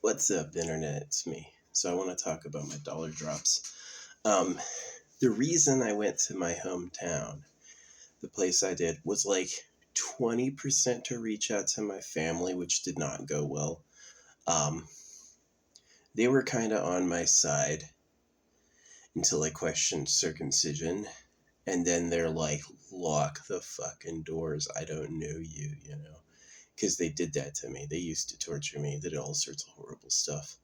What's up, Internet? It's me. So I want to talk about my dollar drops. Um, the reason I went to my hometown, the place I did, was like 20% to reach out to my family, which did not go well. Um, they were kind of on my side until I questioned circumcision. And then they're like, lock the fucking doors. I don't know you. Because they did that to me. They used to torture me. They did all sorts of horrible stuff.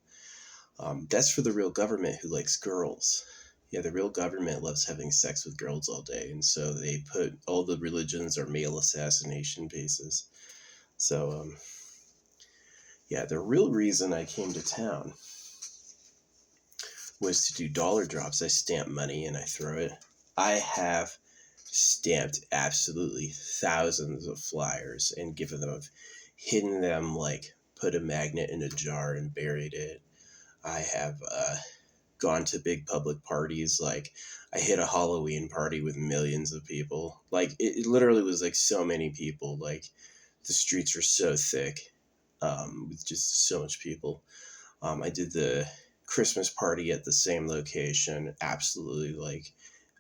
That's for the real government who likes girls. Yeah, the real government loves having sex with girls all day, and so they put all the religions are male assassination bases. So, yeah, the real reason I came to town was to do dollar drops. I stamp money and I throw it. I have stamped absolutely thousands of flyers and given them, hidden them, like put a magnet in a jar and buried it. I have gone to big public parties. Like, I hit a Halloween party with millions of people. Like, it literally was like so many people. Like, the streets were so thick, with just so much people. I did the Christmas party at the same location. Absolutely, like,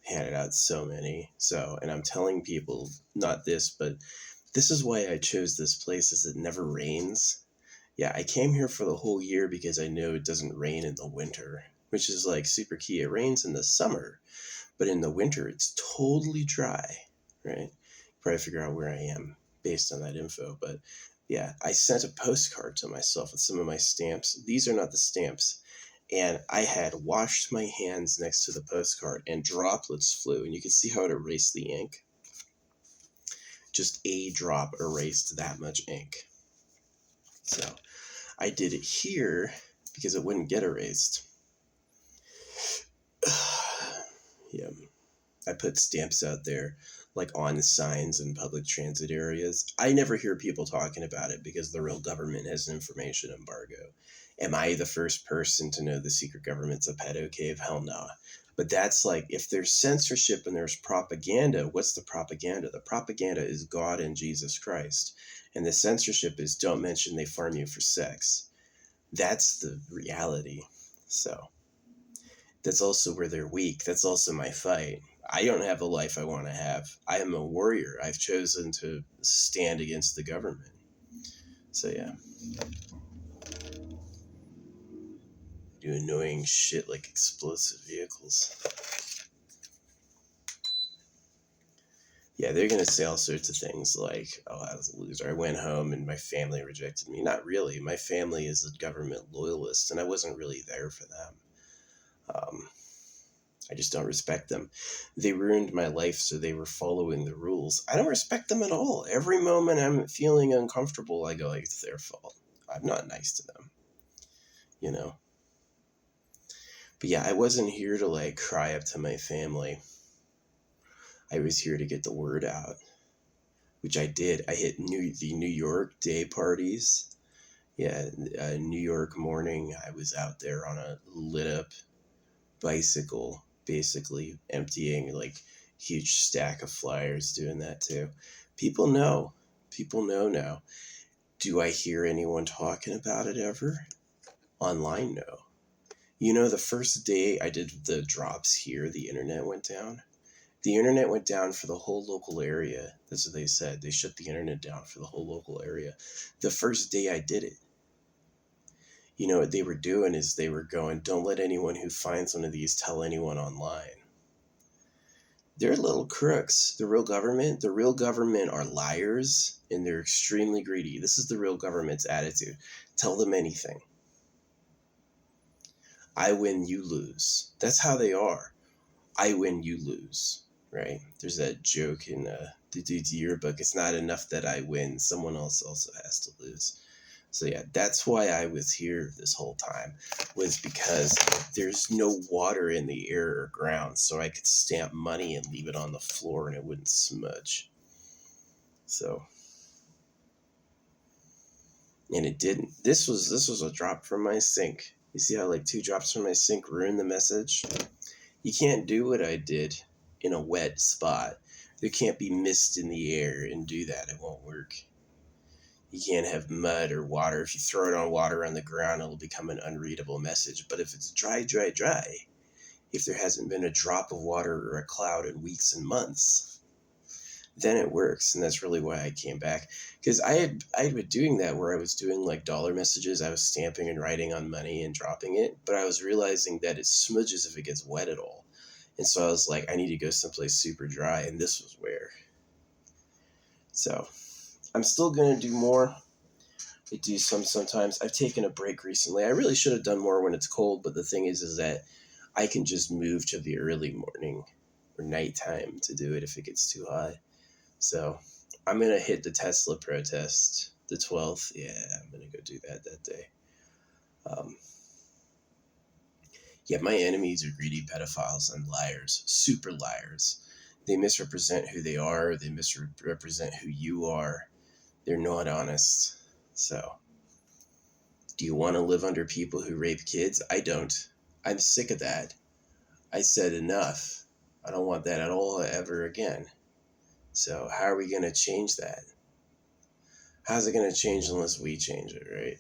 handed out so many. So, and I'm telling people, not this, but this is why I chose this place, is it never rains. Yeah, I came here for the whole year because I know it doesn't rain in the winter, which is like super key. It rains in the summer, but in the winter it's totally dry, right? Probably figure out where I am based on that info. But yeah, I sent a postcard to myself with some of my stamps. These are not the stamps. And I had washed my hands next to the postcard and droplets flew. And you can see how it erased the ink. Just a drop erased that much ink. So I did it here because it wouldn't get erased. Yeah. I put stamps out there, like on signs in public transit areas. I never hear people talking about it because the real government has an information embargo. Am I the first person to know the secret government's a pedo cave? Hell no. But that's like, if there's censorship and there's propaganda, what's the propaganda? The propaganda is God and Jesus Christ. And the censorship is don't mention they farm you for sex. That's the reality. So that's also where they're weak. That's also my fight. I don't have the life I want to have. I am a warrior. I've chosen to stand against the government. So yeah. Do annoying shit like explosive vehicles. Yeah, they're going to say all sorts of things like, oh, I was a loser. I went home and my family rejected me. Not really. My family is a government loyalist, and I wasn't really there for them. I just don't respect them. They ruined my life, so they were following the rules. I don't respect them at all. Every moment I'm feeling uncomfortable, I go, like, it's their fault. I'm not nice to them, you know? But yeah, I wasn't here to, like, cry up to my family. I was here to get the word out, which I did. I hit the New York day parties. Yeah, New York morning, I was out there on a lit-up bicycle, basically emptying like huge stack of flyers, doing that too. People know. People know now. Do I hear anyone talking about it ever? Online, no. You know, the first day I did the drops here, the internet went down. The internet went down for the whole local area. That's what they said. They shut the internet down for the whole local area. The first day I did it. You know, what they were doing is they were going, don't let anyone who finds one of these tell anyone online. They're little crooks. The real government are liars, and they're extremely greedy. This is the real government's attitude. Tell them anything. I win, you lose. That's how they are. I win, you lose, right? There's that joke in the dude's yearbook. It's not enough that I win. Someone else also has to lose. So yeah, that's why I was here this whole time, was because there's no water in the air or ground, so I could stamp money and leave it on the floor and it wouldn't smudge. So, and it didn't. This was a drop from my sink. You see how like 2 drops from my sink ruined the message? You can't do what I did in a wet spot. There can't be mist in the air and do that. It won't work. You can't have mud or water. If you throw it on water on the ground, it'll become an unreadable message. But if it's dry, dry, dry, if there hasn't been a drop of water or a cloud in weeks and months, then it works. And that's really why I came back. Because I had been doing that where I was doing like dollar messages. I was stamping and writing on money and dropping it. But I was realizing that it smudges if it gets wet at all. And so I was like, I need to go someplace super dry. And this was where. So I'm still going to do more. I do sometimes. I've taken a break recently. I really should have done more when it's cold. But the thing is that I can just move to the early morning or nighttime to do it if it gets too hot. So I'm going to hit the Tesla protest the 12th. Yeah, I'm going to go do that day. Yeah, my enemies are greedy pedophiles and liars, super liars. They misrepresent who they are. They misrepresent who you are. They're not honest. So, do you want to live under people who rape kids? I don't. I'm sick of that. I said enough. I don't want that at all ever again. So how are we going to change that? How's it going to change unless we change it, right?